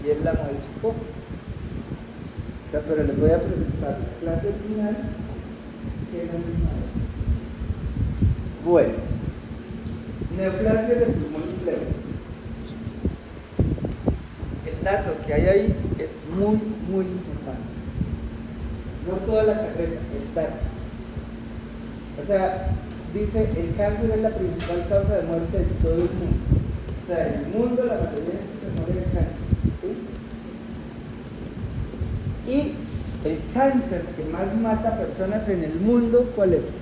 y él la modificó. O sea, pero les voy a presentar la clase final que era la misma. Bueno, neoplasia del pulmón y pleuro. El dato que hay ahí es muy, muy importante. No toda la carrera, el dato. O sea, dice, el cáncer es la principal causa de muerte de todo el mundo. O sea, en el mundo la mayoría de gente se muere de cáncer. ¿Sí? Y el cáncer que más mata a personas en el mundo, ¿cuál es?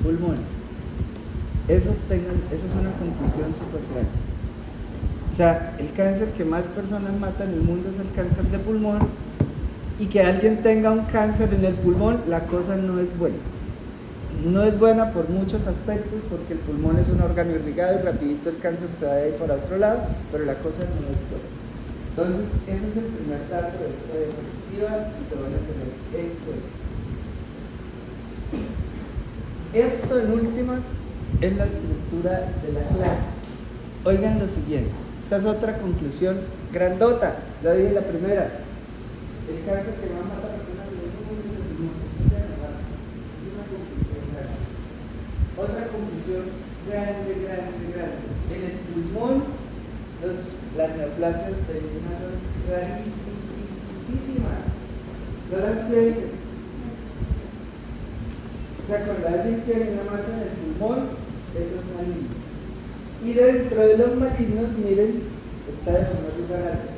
Pulmón. Eso es una conclusión súper clara. O sea, el cáncer que más personas mata en el mundo es el cáncer de pulmón, y que alguien tenga un cáncer en el pulmón, la cosa no es buena. No es buena por muchos aspectos, porque el pulmón es un órgano irrigado y rapidito el cáncer se va de ahí para otro lado, pero la cosa no es buena. Entonces, ese es el primer dato de esta diapositiva y lo van a tener en cuenta. Esto, en últimas, es la estructura de la clase. Oigan lo siguiente, esta es otra conclusión grandota, la dije la primera. El cáncer que más mata a personas en el mundo es el pulmón. Es una conclusión grande. Otra conclusión grande. En el pulmón, las neoplasias benignas son rarísimas. No las piensen. O sea, cuando alguien tiene una masa en el pulmón, eso es maligno. Y dentro de los malignos, miren, está de primer lugar algo.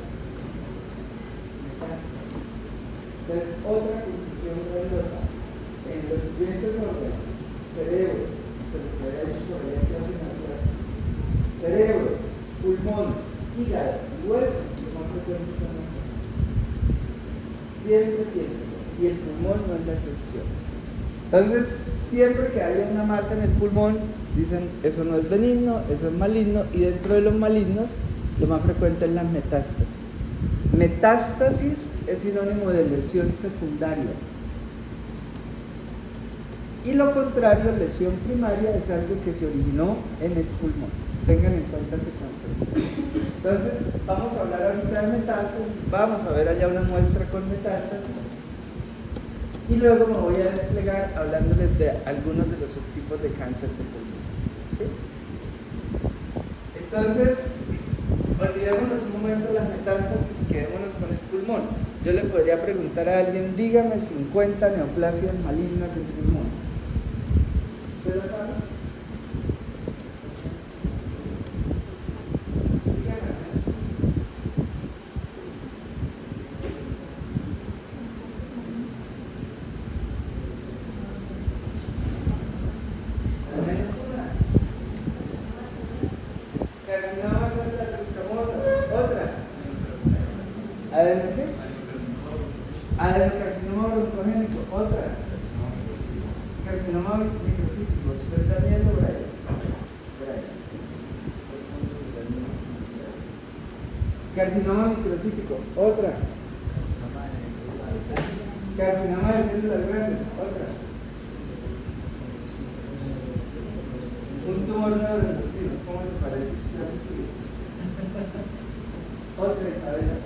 Entonces, otra conclusión grandota. En los siguientes órganos, cerebro, se les había dicho por ahí en clase natural, cerebro, pulmón, hígado y hueso, los más frecuentes son los cánceres. Siempre piénsenlo, y el pulmón no es la excepción. Entonces, siempre que haya una masa en el pulmón, dicen, eso no es benigno, eso es maligno, y dentro de los malignos, lo más frecuente es la metástasis. Metástasis es sinónimo de lesión secundaria. Y lo contrario, lesión primaria, es algo que se originó en el pulmón. Tengan en cuenta ese concepto. Entonces, vamos a hablar ahorita de metástasis, vamos a ver allá una muestra con metástasis, y luego me voy a desplegar hablándoles de algunos de los subtipos de cáncer de pulmón. ¿Sí? Entonces, olvidémonos un momento las metástasis y quedémonos con el pulmón. Yo le podría preguntar a alguien, dígame 50 neoplasias malignas del pulmón. ¿Usted lo sabe? Adenocarcinoma broncogénico, otra. Carcinoma microcítico, ¿usted está viendo por ahí? Carcinoma microcítico, otra. Carcinoma de células grandes, otra. Un tumor neuroendocrino, ¿cómo le parece? Otra, Isabela.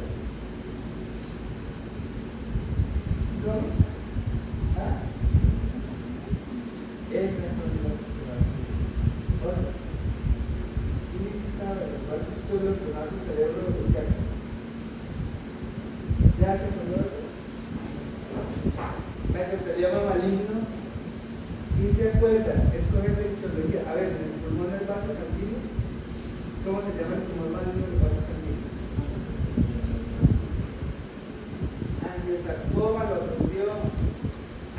¿Ah? Esas son las otras. Sí, se sabe, lo cual es todo lo que más su cerebro ya. Ya se conoce. Mesotelioma maligno. Sí se acuerda, escoge la histología. A ver, en el pulmón del vaso sanguíneo, ¿cómo se llama el tumor maligno del vaso sanguíneo? Angiosarcoma, lo aprendió.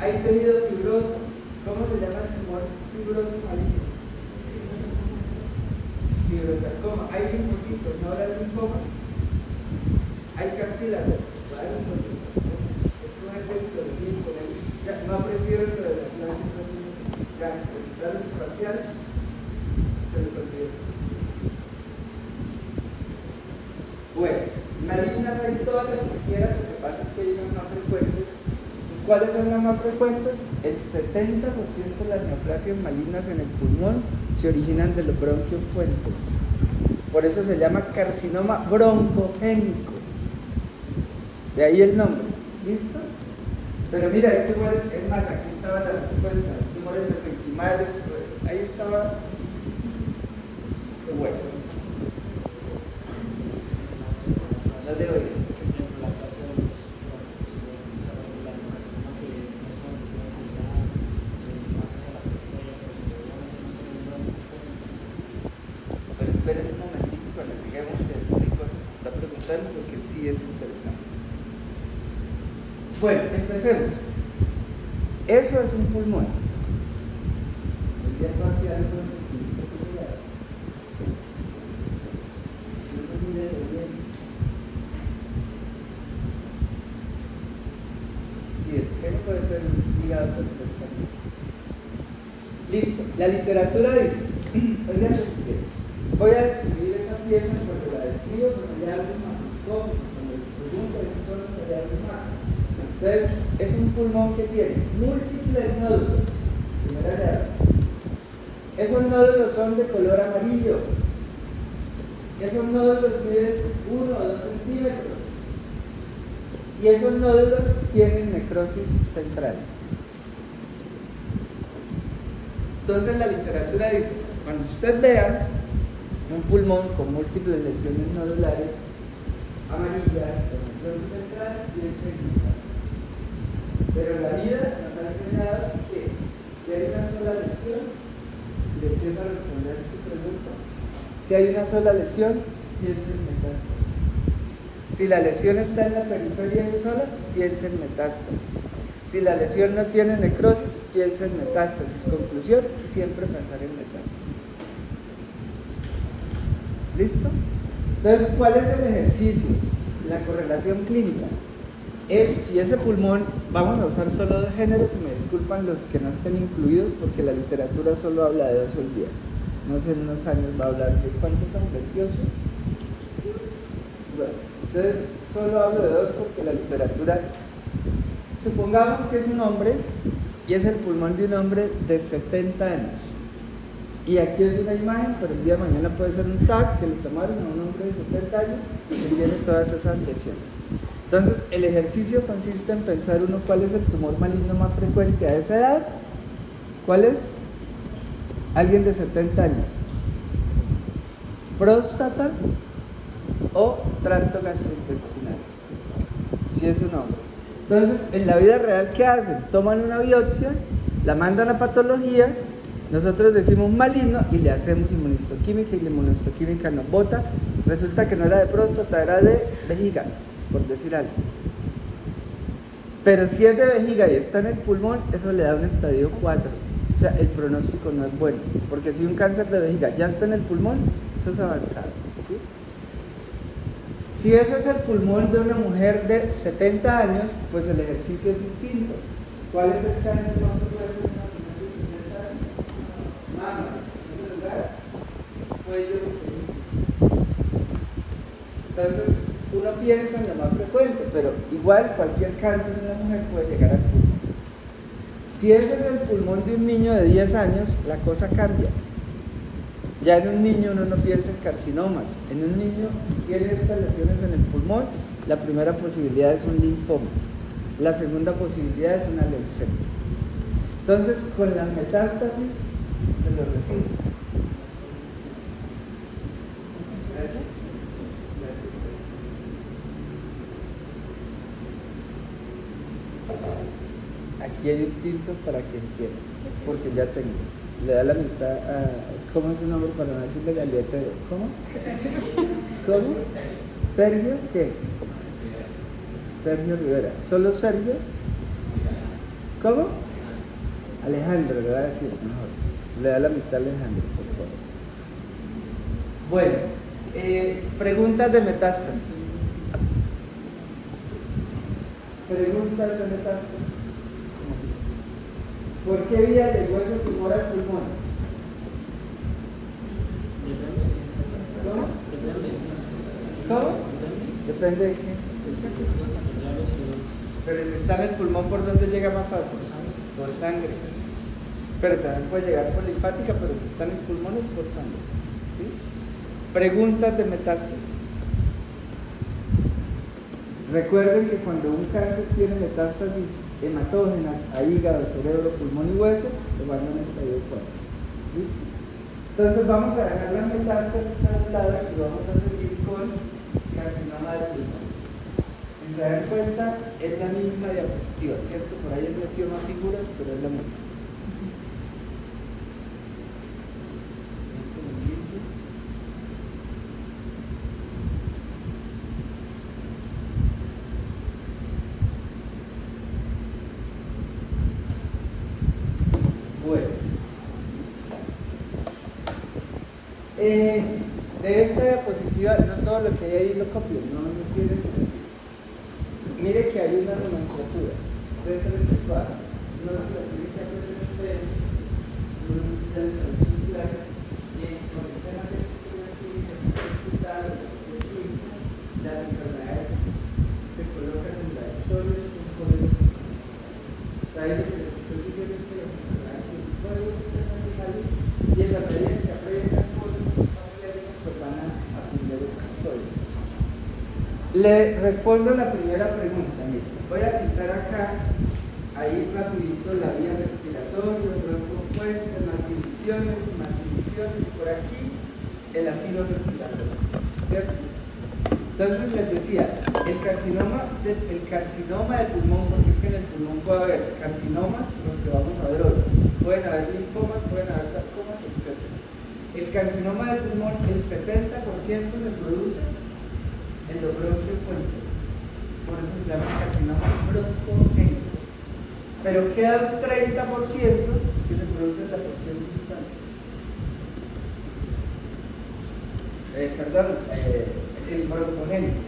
Hay tejido fibroso. ¿Cómo se llama el tumor fibroso maligno? Fibrosarcoma. Hay linfocitos, no habrá linfomas. Hay cartílagos. Esto es esto de linfo. Ya no aprendieron lo de la clase los parciales. Se les olvidó. Bueno, malignas hay todas las que quieran, lo que pasa es que hay unas más frecuentes. ¿Y cuáles son las más frecuentes? El 70% de las neoplasias malignas en el pulmón se originan de los bronquios fuentes. Por eso se llama carcinoma broncogénico. De ahí el nombre. ¿Listo? Pero mira, hay tumores, es más, aquí estaba la respuesta. Tumores mesenquimales, pues, ahí estaba. Bueno. No le oigo. Pero espérese un momentito cuando lleguemos a esa cosa que está preguntando porque sí es interesante. Bueno, empecemos. Eso es un pulmón. El día parcial es un sí, es que no puede ser ligado perfectamente. Listo, la literatura dice, oigan lo siguiente, voy a describir esa pieza porque la describo con hallazgos macroscópicos, cuando les pregunto, esos son los hallazgos macros. Entonces, es un pulmón que tiene múltiples nódulos. Primer hallazgo. Esos nódulos son de color amarillo. Esos nódulos miden 1 o 2 centímetros. Y esos nódulos tienen necrosis central. Entonces la literatura dice, cuando usted vea un pulmón con múltiples lesiones nodulares amarillas con necrosis central, piense en metástasis. Pero la vida nos ha enseñado que si hay una sola lesión, le empieza a responder su pregunta. Si hay una sola lesión, piense en metástasis. Si la lesión está en la periferia y sola, piense en metástasis. Si la lesión no tiene necrosis, piense en metástasis. Conclusión, siempre pensar en metástasis. ¿Listo? Entonces, ¿cuál es el ejercicio? La correlación clínica. Es si ese pulmón, vamos a usar solo dos géneros y me disculpan los que no estén incluidos porque la literatura solo habla de 2 al día. No sé, en unos años va a hablar de ¿cuántos son? ¿28? Bueno, entonces solo hablo de 2 porque la literatura, supongamos que es un hombre y es el pulmón de un hombre de 70 años. Y aquí es una imagen, pero el día de mañana puede ser un TAC que le tomaron a un hombre de 70 años que tiene todas esas lesiones. Entonces, el ejercicio consiste en pensar uno cuál es el tumor maligno más frecuente a esa edad. ¿Cuál es? Alguien de 70 años. Próstata o tracto gastrointestinal, si es un hombre. Entonces, en la vida real, ¿qué hacen? Toman una biopsia, la mandan a patología, nosotros decimos maligno y le hacemos inmunistoquímica y la inmunistoquímica nos bota. Resulta que no era de próstata, era de vejiga, por decir algo. Pero si es de vejiga y está en el pulmón, eso le da un estadio 4. O sea, el pronóstico no es bueno, porque si un cáncer de vejiga ya está en el pulmón, eso es avanzado, ¿sí? Si ese es el pulmón de una mujer de 70 años, pues el ejercicio es distinto. ¿Cuál es el cáncer más frecuente de una mujer de 70 años? Mama, en segundo lugar, cuello. Entonces, uno piensa en lo más frecuente, pero igual cualquier cáncer en la mujer puede llegar al pulmón. Si ese es el pulmón de un niño de 10 años, la cosa cambia. Ya en un niño uno no piensa en carcinomas. En un niño, si tiene estas lesiones en el pulmón, la primera posibilidad es un linfoma. La segunda posibilidad es una leucemia. Entonces, con las metástasis se lo recibe. Aquí hay un tinto para que entienda, porque ya tengo. Le da la mitad a... ¿Cómo es su nombre para no decirle galletero? ¿Cómo? ¿Cómo? ¿Sergio qué? Sergio Rivera. ¿Solo Sergio? ¿Cómo? Alejandro, le voy a decir mejor. Le da la mitad a Alejandro, por favor. Bueno, preguntas de metástasis. Preguntas de metástasis. ¿Por qué vía llegó ese tumor al pulmón? ¿Cómo? ¿Cómo? Depende de qué. Pero si está en el pulmón, ¿por dónde llega más fácil? Por sangre. Pero también puede llegar por linfática, pero si está en el pulmón es por sangre. ¿Sí? Preguntas de metástasis. Recuerden que cuando un cáncer tiene metástasis hematógenas a hígado, cerebro, pulmón y hueso, lo van a un estadio 4. ¿Listo? Entonces vamos a dejar las metástasis a un lado y vamos a seguir con carcinoma del pulmón. Si se dan cuenta, es la misma diapositiva, ¿cierto? Por ahí he metido más figuras, pero es la misma. Un segundito. Bueno. De esta diapositiva, no todo lo que hay ahí lo copio, no quiere ser. Mire que hay una nomenclatura, C34, no se la tiene que aprender ustedes, no sé si ya les han hecho en clase, y con sistemas de estudios clínicas, las enfermedades se colocan en la historia con códigos internacionales. Ahí lo que les estoy diciendo es que las enfermedades tienen códigos internacionales y en la medida en que aprendan cosas familiares, pues van a aprender esos códigos. Le respondo la primera pregunta. Mire, voy a pintar acá, ahí rapidito la vía respiratoria, bronco fuerte, más divisiones, y por aquí el asilo respiratorio, ¿cierto? Entonces les decía, el carcinoma del pulmón, porque es que en el pulmón puede haber carcinomas, los que vamos a ver hoy, pueden haber linfomas, pueden haber sarcomas, etc. El carcinoma del pulmón, el 70% se produce en los bronquiofuentes, por eso se llama carcinoma broncogénico. Pero queda un 30% que se produce en la porción distal. El broncogénico.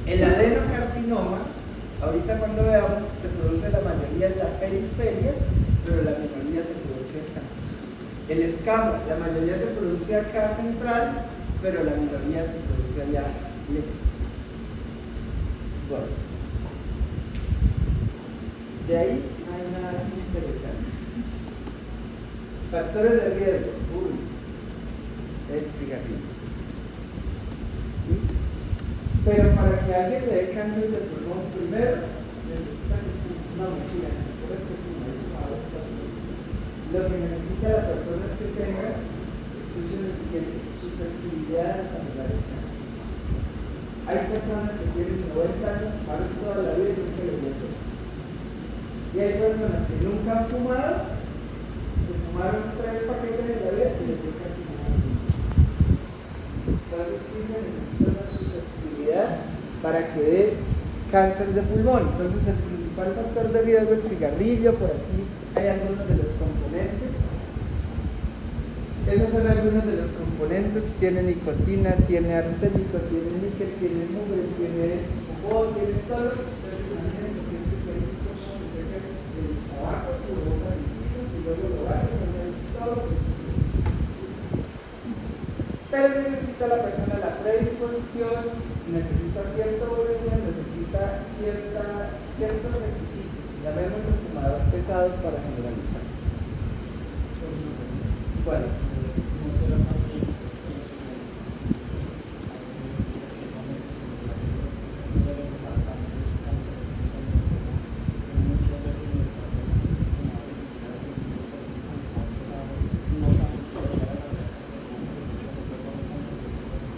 El adenocarcinoma, ahorita cuando veamos, se produce la mayoría en la periferia, pero la minoría se produce acá. El escamo, la mayoría se produce acá central, pero la minoría se produce allá lejos. Bueno, de ahí no hay nada así interesante. Factores de riesgo. El cigarrillo. ¿Sí? Pero para que alguien le dé cáncer de pulmón, primero necesita una mochila. Lo que necesita la persona es que tenga, escuchen lo siguiente, susceptibilidad a desarrollar el cáncer. Hay personas que tienen 90 años, pagan toda la vida y nunca les dio eso. Y hay personas que nunca han fumado, se fumaron 3 paquetes de la vida y les dio carcinoma. Entonces sí se necesita una susceptibilidad para que dé cáncer de pulmón. Entonces el principal factor de riesgo es el cigarrillo. Por aquí hay algunos de los componentes. Esos son algunos de los componentes. Tiene nicotina, tiene arsénico, tiene níquel, tiene mugre, tiene popó, tiene todo lo que ustedes imaginen, porque es que se hizo como se seca el tabaco, lo botan en el piso, y luego lo bajan, todo. Pero necesita la persona la predisposición, necesita cierto volumen, necesita ciertos requisitos. Llamémoslo fumador pesado para generalizar. ¿Cuál?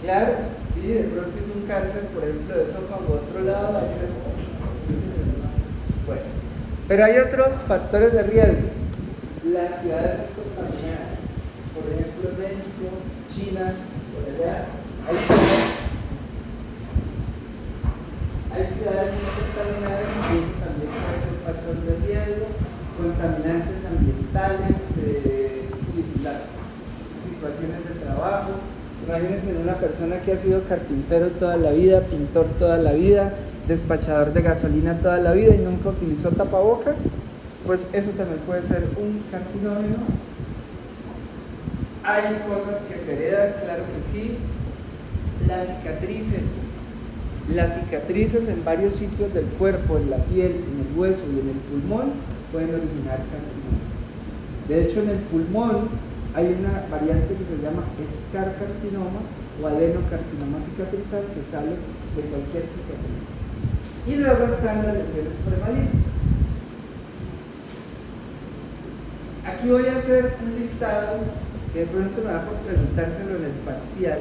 Claro, sí, de pronto es un cáncer, por ejemplo, de esófago, otro lado, bueno, pero hay otros factores de riesgo. La ciudad es muy contaminada, por ejemplo, México, China, por allá, hay ciudades muy contaminadas y eso también puede ser factor de riesgo, contaminantes ambientales, las situaciones de trabajo. Imagínense en una persona que ha sido carpintero toda la vida, pintor toda la vida, despachador de gasolina toda la vida y nunca utilizó tapaboca, pues eso también puede ser un carcinógeno. Hay cosas que se heredan, claro que sí. Las cicatrices en varios sitios del cuerpo, en la piel, en el hueso y en el pulmón, pueden originar carcinoma. De hecho, en el pulmón hay una variante que se llama escarcarcinoma, o adenocarcinoma cicatrizal, que sale de cualquier cicatriz. Y luego están las lesiones premalignas. Aquí voy a hacer un listado que de pronto me va por preguntárselo en el parcial,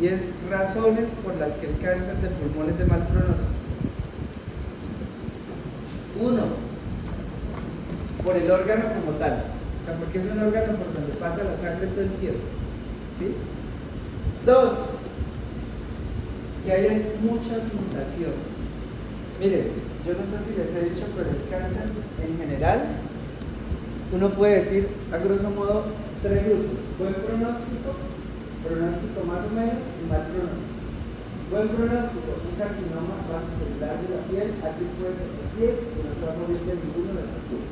y es razones por las que el cáncer de pulmón es de mal pronóstico. 1. Por el órgano como tal, o sea, porque es un órgano por donde pasa la sangre todo el tiempo, ¿sí? 2. Que hay muchas mutaciones. Miren, yo no sé si les he dicho, pero el cáncer en general, uno puede decir a grosso modo 3 grupos: buen pronóstico, pronóstico más o menos y mal pronóstico. Buen pronóstico: un carcinoma vasocelular de la piel, alguien puede tener pies y no se va a morir de ninguno de sus pies.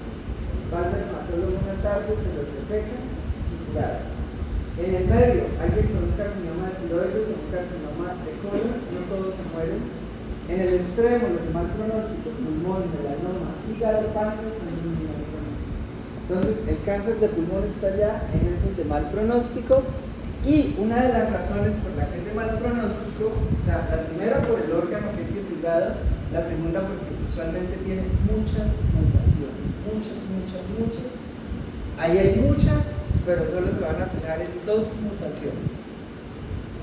Va al dermatólogo una tarde, se los reseca y curado. En el medio, alguien con un carcinoma de tiroides o un carcinoma de colon, no todos se mueren. En el extremo, los de mal pronóstico, pulmón, melanoma, hígado, páncreas, son los de mal pronóstico. Entonces, el cáncer de pulmón está ya en esos de mal pronóstico. Y una de las razones por la que es de mal pronóstico, o sea, la primera por el órgano que es irrigado, la segunda porque usualmente tiene muchas mutaciones, muchas. Ahí hay muchas, pero solo se van a fijar en 2 mutaciones.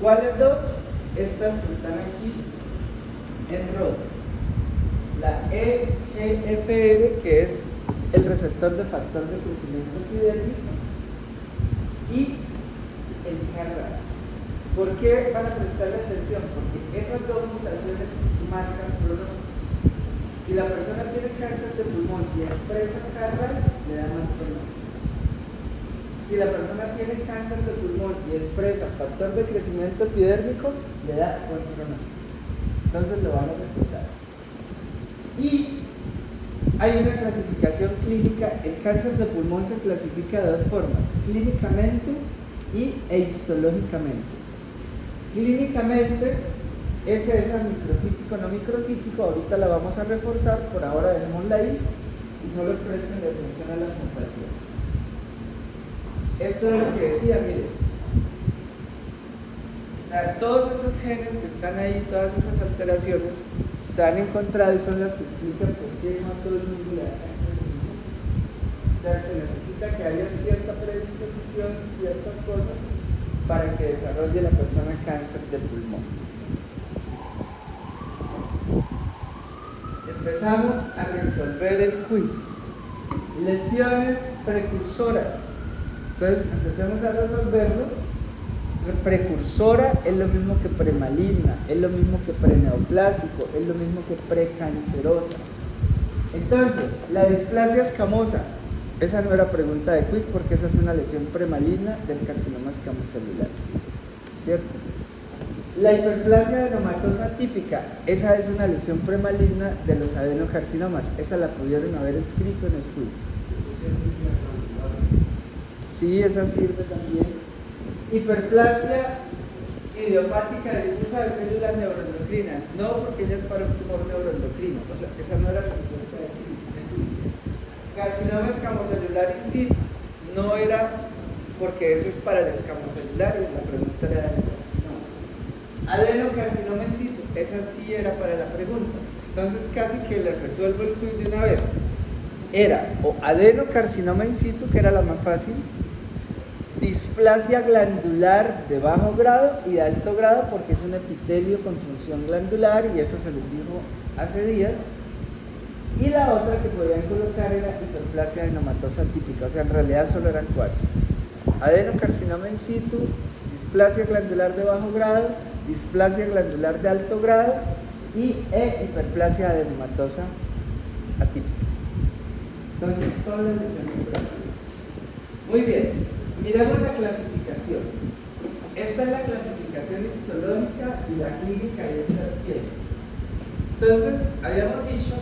¿Cuáles 2? Estas que están aquí en rojo. La EGFR, que es el receptor de factor de crecimiento epidérmico, y el KRAS. ¿Por qué van a prestarle atención? Porque esas 2 mutaciones marcan pronóstico. Si la persona tiene cáncer de pulmón y expresa KRAS, le da mal pronóstico. Si la persona tiene cáncer de pulmón y expresa factor de crecimiento epidérmico, le da buen pronóstico. Entonces lo van a recordar. Y hay una clasificación clínica. El cáncer de pulmón se clasifica de 2 formas: clínicamente e histológicamente. Clínicamente es esa microcítico, no microcítico. Ahorita la vamos a reforzar, por ahora dejémosla ahí y solo presten atención a las mutaciones. Esto es lo que decía, miren. O sea, todos esos genes que están ahí, todas esas alteraciones, se han encontrado y son las que explican por qué no a todo el mundo le da cáncer de pulmón. O sea, se necesita que haya cierta predisposición y ciertas cosas para que desarrolle la persona cáncer de pulmón. Empezamos a resolver el quiz. Lesiones precursoras. Entonces, empecemos a resolverlo. Precursora es lo mismo que premaligna, es lo mismo que preneoplásico, es lo mismo que precancerosa. Entonces, la displasia escamosa, esa no era pregunta de quiz porque esa es una lesión premaligna del carcinoma escamocelular, ¿cierto? La hiperplasia adenomatosa típica, esa es una lesión premaligna de los adenocarcinomas, esa la pudieron haber escrito en el quiz. Sí, esa sirve también. Hiperplasia idiopática difusa de células neuroendocrinas, no porque ella es para un tumor neuroendocrino, o sea, esa no era la respuesta de quiz. Carcinoma escamocelular in situ, no era porque ese es para el escamocelular y la pregunta era del carcinoma. Adenocarcinoma in situ, esa sí era para la pregunta. Entonces casi que le resuelvo el quiz de una vez. Era o adenocarcinoma in situ, que era la más fácil, displasia glandular de bajo grado y de alto grado, porque es un epitelio con función glandular, y eso se les dijo hace días. Y la otra que podían colocar era hiperplasia adenomatosa típica, o sea, en realidad solo eran 4: adenocarcinoma in situ, displasia glandular de bajo grado, displasia glandular de alto grado y hiperplasia adenomatosa atípica. Entonces, son las lesiones premalignas. Muy bien. Miremos la clasificación. Esta es la clasificación histológica y la clínica y esta piel. Entonces, habíamos dicho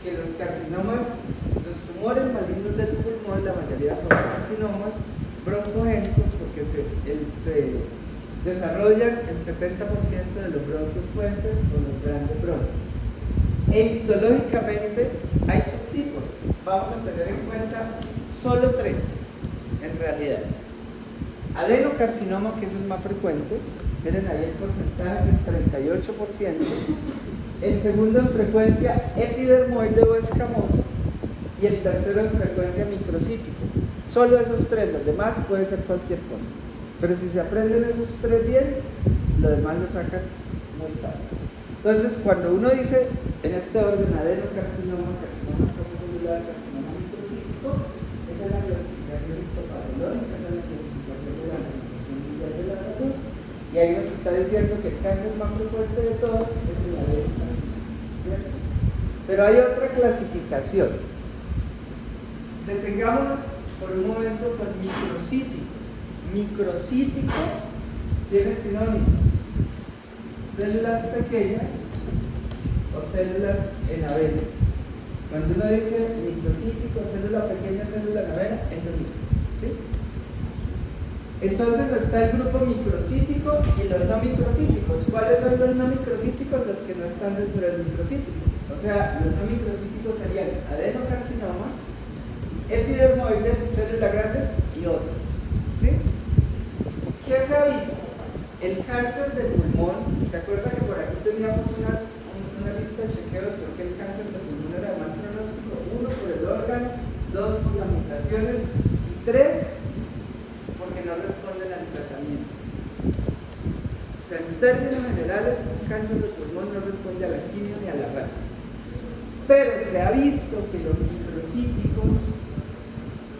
que los carcinomas, los tumores malignos del pulmón, la mayoría son carcinomas broncogénicos porque se desarrollan el 70% de los bronquios fuentes o los grandes bronquios. E histológicamente hay subtipos. Vamos a tener en cuenta solo 3. En realidad, adenocarcinoma, que es el más frecuente, Miren ahí el porcentaje es el 38%. El segundo en frecuencia epidermoide o escamoso. Y el tercero en frecuencia microcítico. Solo esos tres, los demás puede ser cualquier cosa. Pero si se aprenden esos tres bien, lo demás lo sacan muy fácil. Entonces, cuando uno dice en este orden adenocarcinoma, carcinoma celular, carcinoma microcítico, esa es la clasificación histopatológica, esa es la clasificación de la Organización Mundial de la Salud. Y ahí nos está diciendo que el cáncer más frecuente de todos es el adenocarcinoma, ¿cierto? Pero hay otra clasificación. Detengámonos por un momento con microcítico. Microcítico tiene sinónimos: células pequeñas o células en avena. Cuando uno dice microcítico, célula pequeña, célula en avena, es lo mismo, ¿sí? Entonces está el grupo microcítico y los no microcíticos. ¿Cuáles son los no microcíticos? Los que no están dentro del microcítico. O sea, los no microcíticos serían adenocarcinoma, epidermoides, células grandes y otros, ¿sí? ¿Qué se ha visto? El cáncer de pulmón, ¿se acuerda que por aquí teníamos una lista de chequeos porque el cáncer de pulmón era de mal pronóstico? 1, por el órgano, 2, por las mutaciones y 3, porque no responden al tratamiento. O sea, en términos generales, un cáncer de pulmón no responde a la quimio ni a la radio. Pero se ha visto que los microcíticos,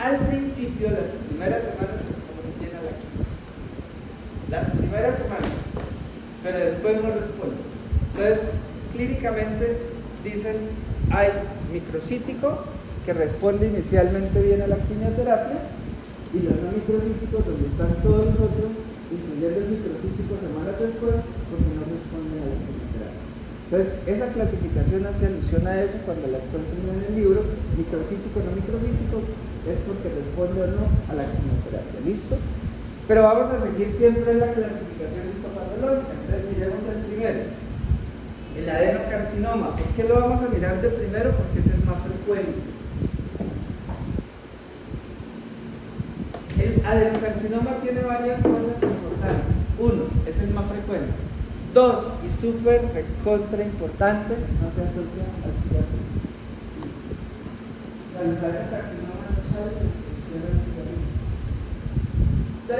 al principio, las primeras semanas, responden bien a la quimio. Las primeras semanas, pero después no responden. Entonces, clínicamente dicen, hay microcítico que responde inicialmente bien a la quimioterapia y los no microcíticos donde están todos los otros, incluyendo el microcítico semanas después, porque no responden a la quimioterapia. Entonces, esa clasificación hace alusión a eso cuando la encuentran en el libro, microcítico, no microcítico, es porque responde o no a la quimioterapia. ¿Listo? Pero vamos a seguir siempre en la clasificación histopatológica. Entonces miremos el primero, el adenocarcinoma. ¿Por qué lo vamos a mirar de primero? Porque es el más frecuente. El adenocarcinoma tiene varias cosas importantes. 1, es el más frecuente. 2, y súper contra importante, no se asocia al cigarrillo. O sea, los adenocarcinomas no saben que se asocian al cigarrillo. 3,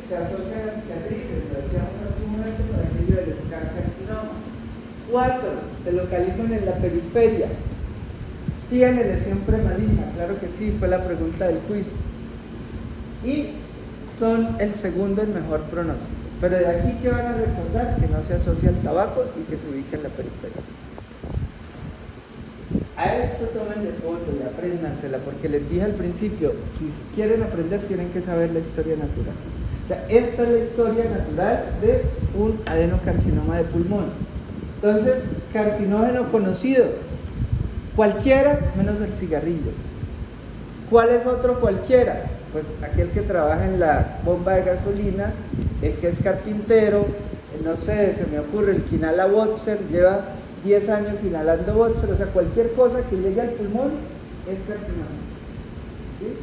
se asocian a cicatrices, lo decíamos hace un momento por aquello del escarcarcinoma. 4, se localizan en la periferia. ¿Tiene lesión premaligna? Claro que sí, fue la pregunta del quiz. Y son el segundo en mejor pronóstico. Pero de aquí que van a recordar que no se asocia al tabaco y que se ubica en la periferia. A esto tómenle foto y apréndansela, porque les dije al principio, si quieren aprender tienen que saber la historia natural. O sea, esta es la historia natural de un adenocarcinoma de pulmón. Entonces, carcinógeno conocido, cualquiera menos el cigarrillo. ¿Cuál es otro cualquiera? Pues aquel que trabaja en la bomba de gasolina, el que es carpintero, no sé, se me ocurre, el que inhala Boxer, lleva 10 años inhalando Boxer, o sea, cualquier cosa que llegue al pulmón es carcinógeno. ¿Sí?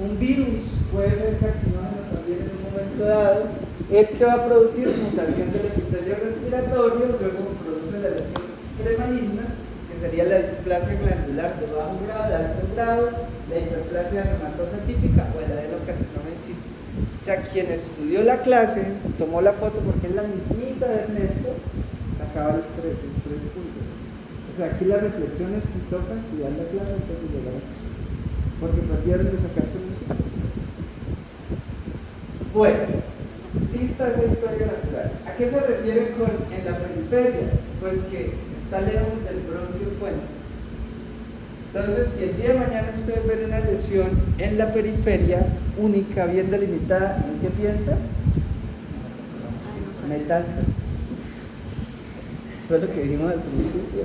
Un virus puede ser carcinógeno también en un momento dado, el que va a producir mutación del epitelio respiratorio, luego produce la lesión premaligna, que sería la displasia glandular de bajo grado, de alto grado, la hiperplasia reumatosa típica o el adenocarcinoma in situ. O sea, quien estudió la clase, tomó la foto porque es la mismita de Ernesto, acaba los 3 puntos. O sea, aquí la reflexión es si toca estudiar la clase antes de llegar aquí, porque perdieron de sacarse los sitios. Bueno, lista esa historia natural. ¿A qué se refiere con en la periferia? Pues que está lejos del bronquio fuente. Entonces, si el día de mañana ustedes ven una lesión en la periferia, única, bien delimitada, ¿en qué piensa? Metástasis. Fue lo que dijimos al principio.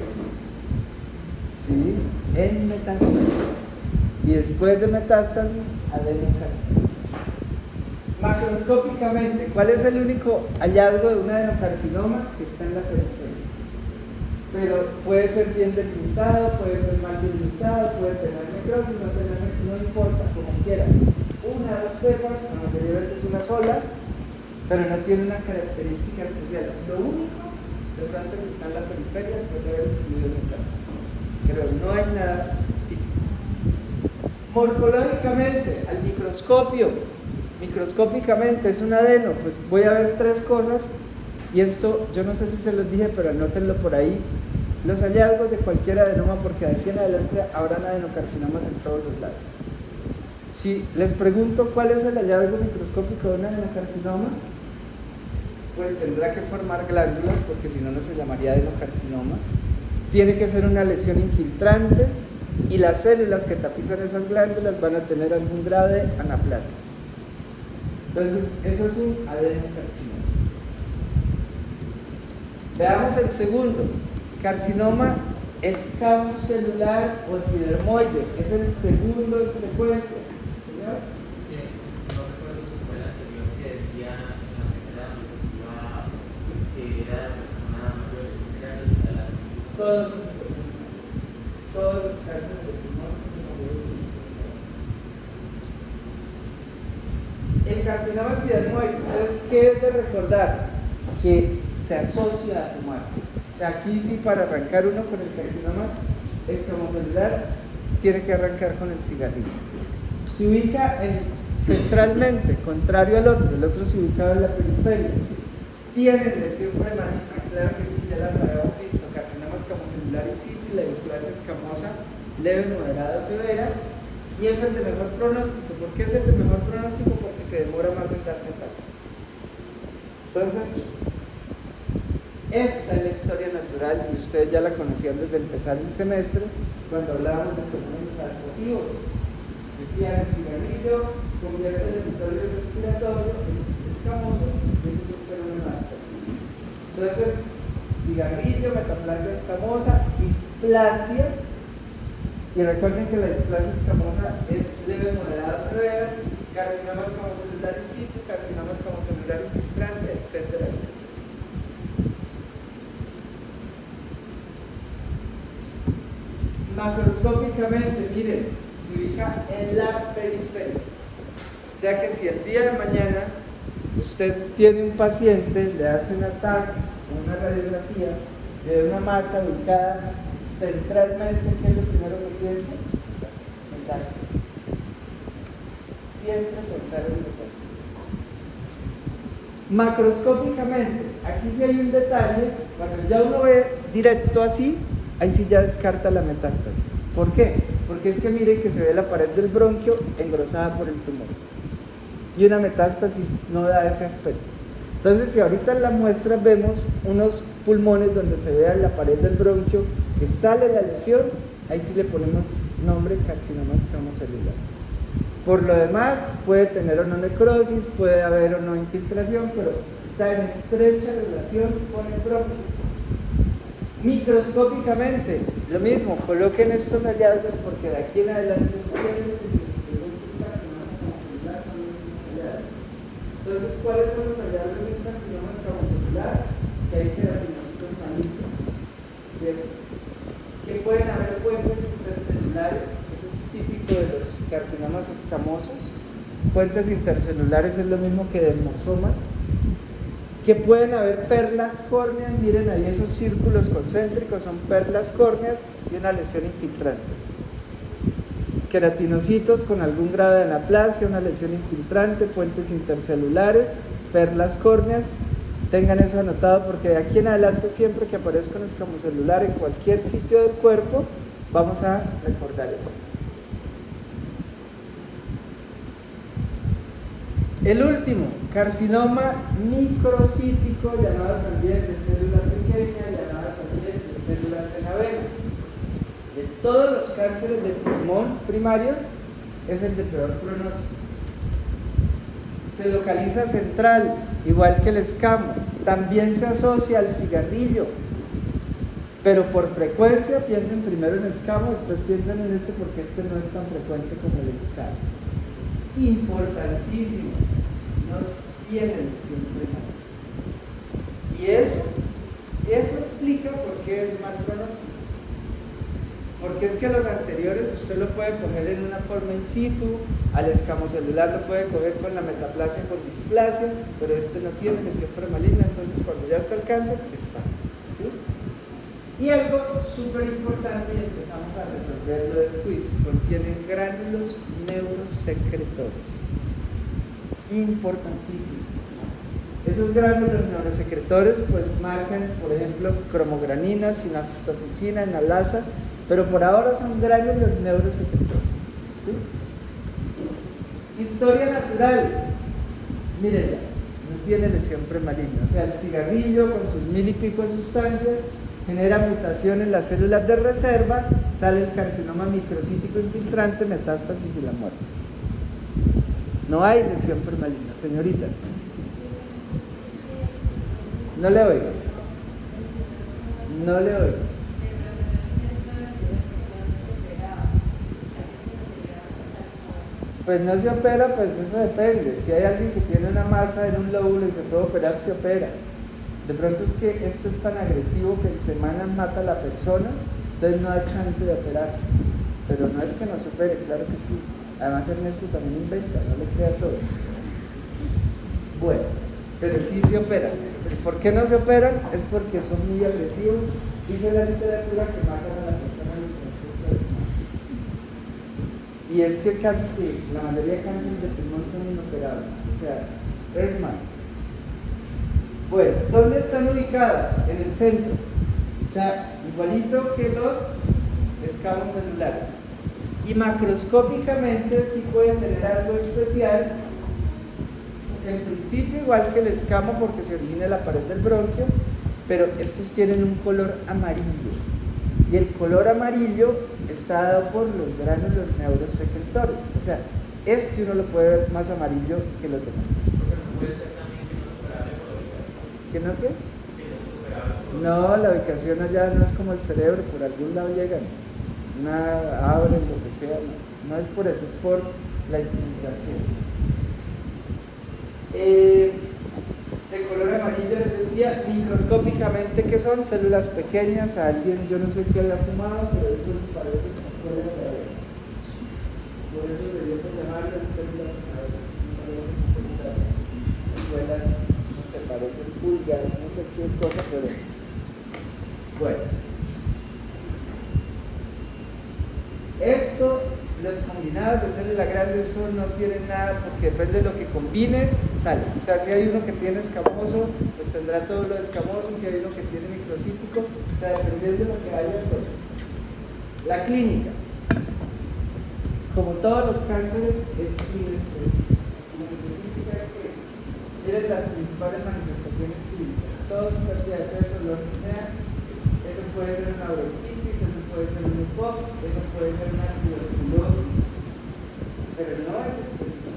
Sí, en metástasis. Y después de metástasis, adenocarcinoma. Macroscópicamente, ¿cuál es el único hallazgo de un adenocarcinoma? Que está en la periferia. Pero puede ser bien delimitado, puede ser mal delimitado, puede tener necrosis, no tener, no importa, como quiera. Una, dos cepas, la mayoría de veces una sola, pero no tiene una característica especial. Lo único de pronto que está en la periferia después de haber excluido metástasis, pero no hay nada típico. Morfológicamente, al microscópicamente es un adeno, pues voy a ver tres cosas, y esto yo no sé si se los dije, pero anótenlo por ahí, los hallazgos de cualquier adenoma, porque de aquí en adelante habrán adenocarcinomas en todos los lados. Si les pregunto cuál es el hallazgo microscópico de un adenocarcinoma, pues tendrá que formar glándulas, porque si no, no se llamaría adenocarcinoma. Tiene que ser una lesión infiltrante, y las células que tapizan esas glándulas van a tener algún grado de anaplasia. Entonces, eso es un adenocarcinoma. Veamos el segundo, carcinoma escamocelular o epidermoide, es el segundo en frecuencia. ¿Señor? Sí, no recuerdo si fue el anterior que decía en la primera diapositiva que era de personas mayores, era la todos los cánceres de pulmón son mayores. El carcinoma epidermoide, entonces, ¿qué es de recordar? Que se asocia a tu muerte. O sea, aquí sí, para arrancar uno con el carcinoma escamocelular, tiene que arrancar con el cigarrillo. Se ubica centralmente, contrario al otro, el otro se ubicaba en la periferia. Tiene lesión premánica, claro que sí, ya las habíamos visto, carcinoma escamocelular in situ, la displasia escamosa leve, moderada o severa, y es el de mejor pronóstico. ¿Por qué es el de mejor pronóstico? Porque se demora más en dar metástasis. Entonces, esta es la historia natural, y ustedes ya la conocían desde empezar el semestre, cuando hablábamos de fenómenos adaptativos. Decían, el cigarrillo convierte el territorio respiratorio en escamoso, y eso es un fenómeno adaptativo. Entonces, cigarrillo, metaplasia escamosa, displasia, y recuerden que la displasia escamosa es leve, moderada, severa, carcinoma escamocelular in situ, carcinoma escamocelular infiltrante, etcétera, etcétera. Macroscópicamente, miren, se ubica en la periferia. O sea que si el día de mañana usted tiene un paciente, le hace un ataque, una radiografía, le da una masa ubicada centralmente, ¿qué es lo primero que piensa? Metástasis. Siempre pensar en metástasis. Macroscópicamente, aquí sí hay un detalle, cuando ya uno ve directo así, ahí sí ya descarta la metástasis. ¿Por qué? Porque es que miren que se ve la pared del bronquio engrosada por el tumor. Y una metástasis no da ese aspecto. Entonces, si ahorita en la muestra vemos unos pulmones donde se vea la pared del bronquio que sale la lesión, ahí sí le ponemos nombre carcinoma escamocelular. Por lo demás, puede tener o no necrosis, puede haber o no infiltración, pero está en estrecha relación con el bronquio. Microscópicamente, lo mismo, coloquen estos hallazgos porque de aquí en adelante siempre que se describen carcinomas escamocelular son los mismos hallazgos. Entonces, ¿cuáles son los hallazgos de un carcinoma escamocelular? Que hay queratinocitos malignos, ¿cierto? Que pueden haber puentes intercelulares, eso es típico de los carcinomas escamosos. Puentes intercelulares es lo mismo que dermosomas. Que pueden haber perlas córneas, miren ahí esos círculos concéntricos, son perlas córneas y una lesión infiltrante. Queratinocitos con algún grado de anaplasia, una lesión infiltrante, puentes intercelulares, perlas córneas. Tengan eso anotado porque de aquí en adelante siempre que aparezca un escamocelular en cualquier sitio del cuerpo, vamos a recordar eso. El último, carcinoma microcítico, llamado también de célula pequeña, llamado también de células en avena. De todos los cánceres de pulmón primarios, es el de peor pronóstico. Se localiza central, igual que el escamo. También se asocia al cigarrillo, pero por frecuencia piensen primero en escamo, después piensan en este porque este no es tan frecuente como el escamo. Importantísimo, no tiene lesión primaria. Y eso explica por qué es mal pronóstico. Porque es que los anteriores usted lo puede poner en una forma in situ, Al escamocelular lo puede coger con la metaplasia con displasia, pero este no tiene lesión premaligna, entonces cuando ya está el cáncer, está. ¿Sí? Y algo súper importante, y empezamos a resolver lo del quiz, contienen gránulos neurosecretores. Importantísimo. Esos gránulos neurosecretores pues marcan, por ejemplo, cromogranina, sinaptofisina, enalasa, pero por ahora son gránulos neurosecretores. ¿Sí? Historia natural, mírenla, no tiene lesión premaligna, o sea, el cigarrillo con sus 1000 y pico de sustancias genera mutación en las células de reserva, sale el carcinoma microcítico infiltrante, metástasis y la muerte. No hay lesión premaligna, señorita. No le oigo. No le oigo. Pues no se opera, pues eso depende. Si hay alguien que tiene una masa en un lóbulo y se puede operar, se opera. De pronto es que esto es tan agresivo que en semanas mata a la persona, entonces no hay chance de operar. Pero no es que no se opere, claro que sí. Además Ernesto también inventa, no le crea todo. Bueno, pero sí se operan. ¿Por qué no se operan? Es porque son muy agresivos. Dice la literatura que matan a la persona en el transcurso de semana. Y es que casi que la mayoría de cánceres de pulmón son inoperables, o sea, es malo. Bueno, ¿dónde están ubicadas? En el centro, o sea, igualito que los escamos celulares. Y macroscópicamente sí pueden tener algo especial, en principio igual que el escamo porque se origina en la pared del bronquio, pero estos tienen un color amarillo. Y el color amarillo está dado por los gránulos neurosecretores. O sea, este uno lo puede ver más amarillo que los demás. Porque no puede ser también que no superable por ubicación. ¿Qué no qué? Que no superable por No, la ubicación allá no es como el cerebro, por algún lado llegan. Una abren, lo que sea. No es por eso, es por la infiltración. De color amarillo les decía, microscópicamente que son células pequeñas, a alguien yo no sé qué había fumado, pero estos parecen células de ADN. Por eso deberíamos llamarlas células escuelas, no sé, parecen pulgas, no sé qué cosa, pero bueno. Esto, los combinados de célula grande, eso no tienen nada porque depende de lo que combine, sale. O sea, si hay uno que tiene escamoso, pues tendrá todo lo escamoso, si hay uno que tiene microcítico, o sea, dependiendo de lo que haya. Pues. La clínica, como todos los cánceres, es inespecífica. Inespecífica es que miren las principales manifestaciones clínicas. Todo es pérdida de peso, dolor de apnea, eso puede ser una bronquitis, eso puede ser un EPOC, eso puede ser una tuberculosis, pero no es específico.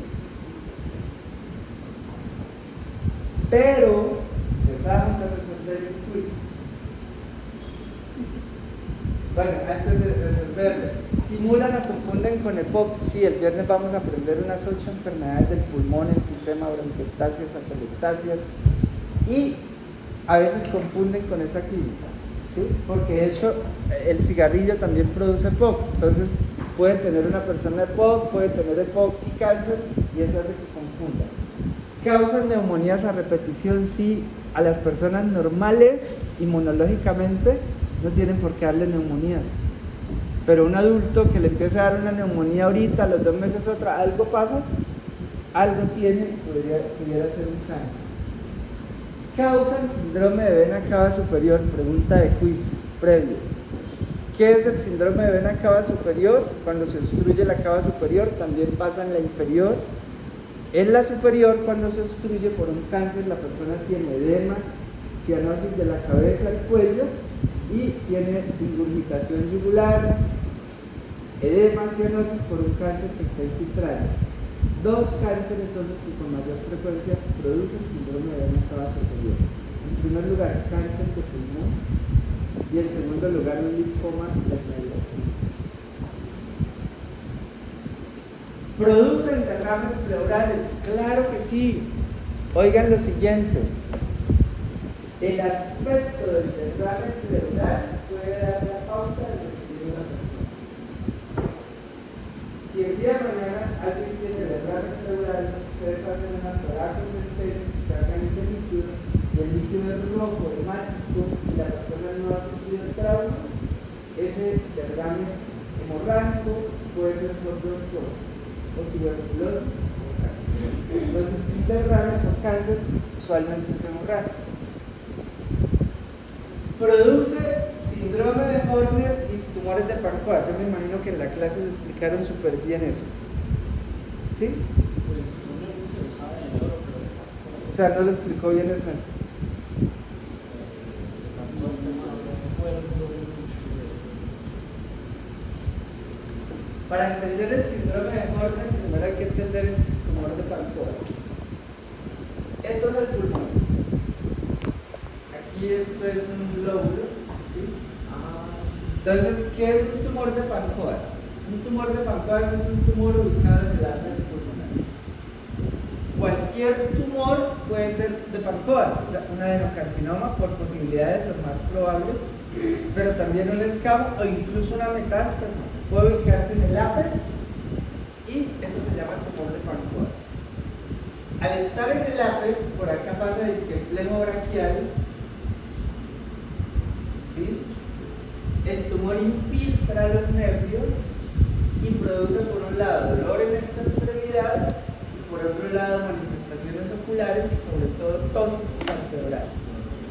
Pero empezamos a resolver el quiz. Bueno, antes de resolverlo, ¿simulan o confunden con EPOC? Sí, el viernes vamos a aprender unas 8 enfermedades del pulmón, enfisema, bronquiectasias, atelectasias, y a veces confunden con esa clínica. ¿Sí? Porque de hecho el cigarrillo también produce EPOC, entonces puede tener una persona EPOC, puede tener EPOC y cáncer, y eso hace que confundan. ¿Causan neumonías a repetición? Sí, a las personas normales inmunológicamente no tienen por qué darle neumonías, pero un adulto que le empieza a dar una neumonía ahorita, a los 2 meses otra, algo pasa, algo tiene, pudiera ser un cáncer. ¿Causa el síndrome de vena cava superior? Pregunta de quiz previo. ¿Qué es el síndrome de vena cava superior? Cuando se obstruye la cava superior, también pasa en la inferior. En la superior, cuando se obstruye por un cáncer, la persona tiene edema, cianosis de la cabeza al cuello y tiene ingurgitación yugular, edema, cianosis por un cáncer que está infiltrando. 2 cánceres son los que con mayor frecuencia producen síndrome de vena cava superior. En primer lugar, cáncer de pulmón y en segundo lugar, un linfoma de medias. ¿Producen derrames pleurales? Claro que sí. Oigan lo siguiente. El aspecto del derrame pleural puede dar la pauta de lo que tiene una persona. Si el día de mañana alguien tiene subterráneo hemorrágico, puede ser por dos cosas, o tuberculosis o cáncer. Entonces, subterráneo o cáncer usualmente es hemorrágico. Produce síndrome de Horner y tumores de Pancoa. Yo me imagino que en la clase les explicaron súper bien eso. ¿Sí? O sea, no lo explicó bien Ernesto. Para entender el síndrome de Horner, primero hay que entender el tumor de Pancoa. Esto es el pulmón. Aquí esto es un lóbulo, ¿sí? Entonces, ¿qué es un tumor de Pancoas? Un tumor de Pancoas es un tumor ubicado en el ápice pulmonar. Cualquier tumor puede ser de Pancoas, o sea, un adenocarcinoma por posibilidades lo más probables, pero también un escamo o incluso una metástasis puede ubicarse en el ápice y eso se llama tumor de Pancoas. Al estar en el ápice, por acá pasa el plejo braquial, ¿sí? El tumor infiltra los nervios y produce por un lado dolor en esta extremidad y por otro lado manifestaciones oculares, sobre todo tosis palpebral.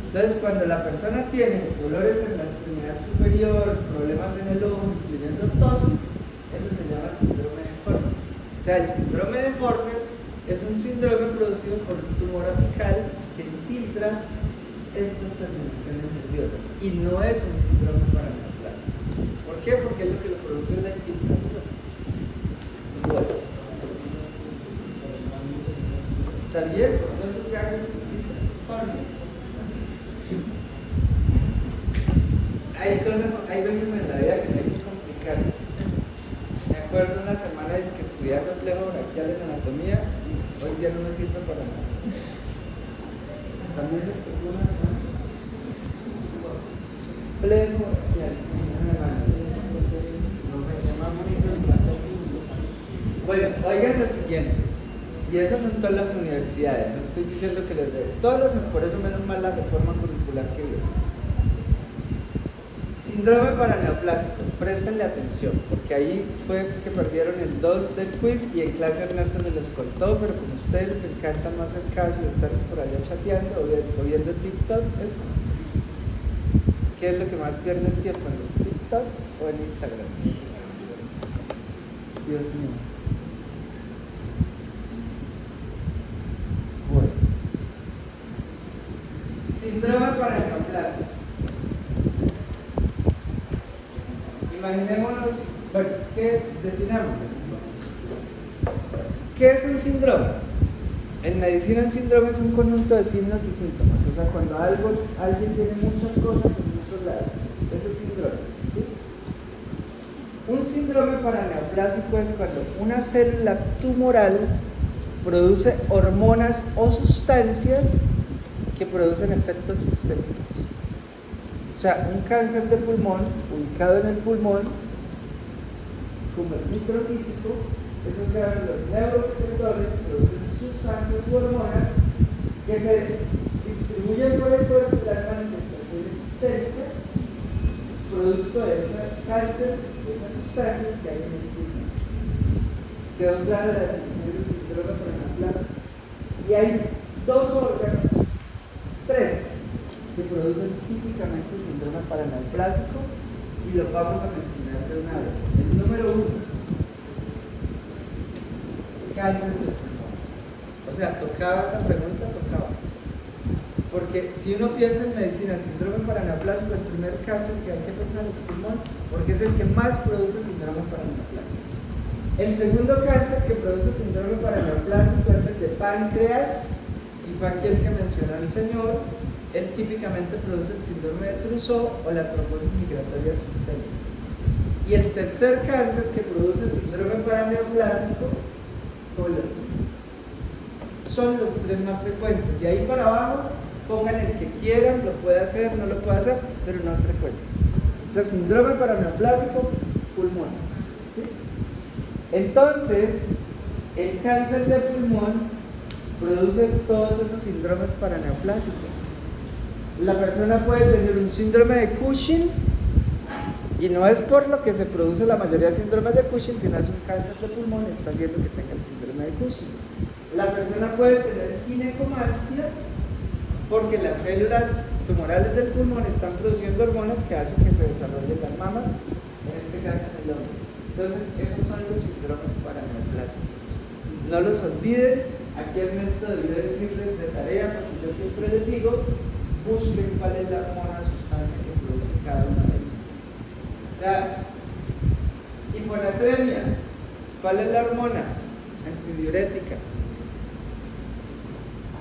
Entonces, cuando la persona tiene dolores en la extremidad superior, problemas en el ojo, incluyendo tosis, eso se llama síndrome de Horner. O sea, el síndrome de Horner es un síndrome producido por un tumor apical que infiltra estas terminaciones nerviosas y no es un síndrome paraneoplásico. ¿Por qué? Porque es lo que lo produce es la infiltración. Bueno. También por todos esos gajes se infiltran. Hay veces en la vida que no hay que complicarse. Me acuerdo una semana que estudiando plejo braquial en anatomía y hoy día no me sirve para nada. También es una plejo braquial. Bueno, oigan lo siguiente. Y eso son todas las universidades. No estoy diciendo que les dé. Por eso menos mal la reforma curricular que viene. Síndrome paraneoplásico, préstenle atención, porque ahí fue que perdieron el 2 del quiz y en clase Ernesto se los contó, pero como a ustedes les encanta más el caso de estar por allá chateando o viendo TikTok, ¿qué es lo que más pierde el tiempo? ¿En los TikTok o en Instagram? Dios mío. Bueno. Síndrome paraneoplásico. Imaginémonos, bueno, ¿qué definamos? ¿Qué es un síndrome? En medicina un síndrome es un conjunto de signos y síntomas, o sea, cuando alguien tiene muchas cosas en muchos lados, eso es síndrome, ¿sí? Un síndrome paraneoplásico es cuando una célula tumoral produce hormonas o sustancias que producen efectos sistémicos. O sea, un cáncer de pulmón ubicado en el pulmón, como el microcítico, esos eran los neurosecretores, producen sustancias u hormonas que se distribuyen por el cuerpo y dan manifestaciones sistémicas, producto de ese cáncer, de esas sustancias que hay en el pulmón. Quedó clara la definición del síndrome paraneoplásico. Y hay dos órganos, tres, que producen típicamente el síndrome paraneoplásico y lo vamos a mencionar de una vez. El número 1, cáncer del pulmón. O sea, tocaba esa pregunta, tocaba. Porque si uno piensa en medicina, síndrome paraneoplásico, el primer cáncer que hay que pensar es el pulmón, porque es el que más produce síndrome paraneoplásico. El segundo cáncer que produce síndrome paraneoplásico es el de páncreas, y fue aquí el que mencionó el señor. Él típicamente produce el síndrome de Trousseau o la trombosis migratoria sistémica. Y el tercer cáncer que produce síndrome paraneoplásico, colon. Son los tres más frecuentes. De ahí para abajo, pongan el que quieran, lo puede hacer, no lo puede hacer, pero no es frecuente. O sea, síndrome paraneoplásico, pulmón. ¿Sí? Entonces, el cáncer de pulmón produce todos esos síndromes paraneoplásicos. La persona puede tener un síndrome de Cushing y Y no es por lo que se produce la mayoría de síndromes de Cushing, sino es un cáncer de pulmón, está haciendo que tenga el síndrome de Cushing. La persona puede tener ginecomastia porque las células tumorales del pulmón están produciendo hormonas que hacen que se desarrollen las mamas, en este caso en el hombre. Entonces, esos son los síndromes paraneoplásicos. No los olviden. Aquí Ernesto debió decirles de tarea, porque yo siempre les digo, busquen cuál es la hormona sustancia que produce cada una de ellas. O sea, hiponatremia, ¿cuál es la hormona? Antidiurética.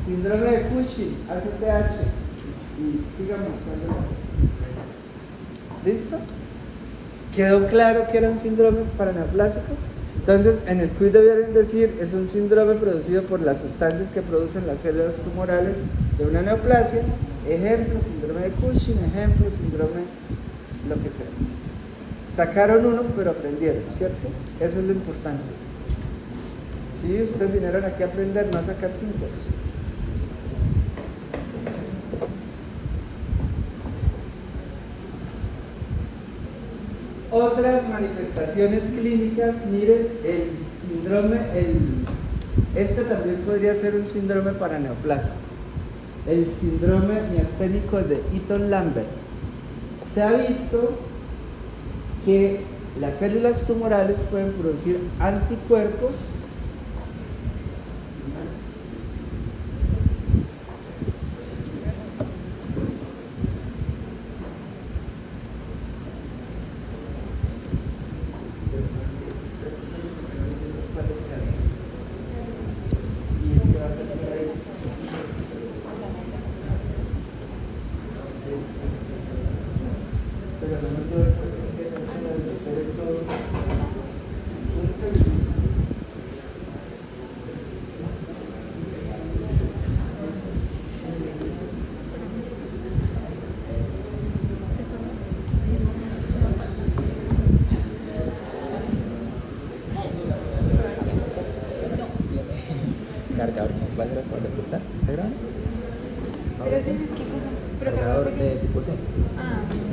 Síndrome de Cushing, ACTH. Y sigamos, ¿listo? ¿Quedó claro que era un síndrome paraneoplásico? Entonces, en el quiz debieron decir, es un síndrome producido por las sustancias que producen las células tumorales de una neoplasia. Ejemplo, síndrome de Cushing, ejemplo, síndrome, lo que sea. Sacaron uno, pero aprendieron, ¿cierto? Eso es lo importante. Sí, ustedes vinieron aquí a aprender, no a sacar 5. Otras manifestaciones clínicas, miren, el síndrome, este también podría ser un síndrome paraneoplásico. El síndrome miasténico de Eaton-Lambert. Se ha visto que las células tumorales pueden producir anticuerpos cargador, ¿cuál era por está? ¿Está grabando? Pero ese es qué cosa. Pero Cargador de tipo C. Ah.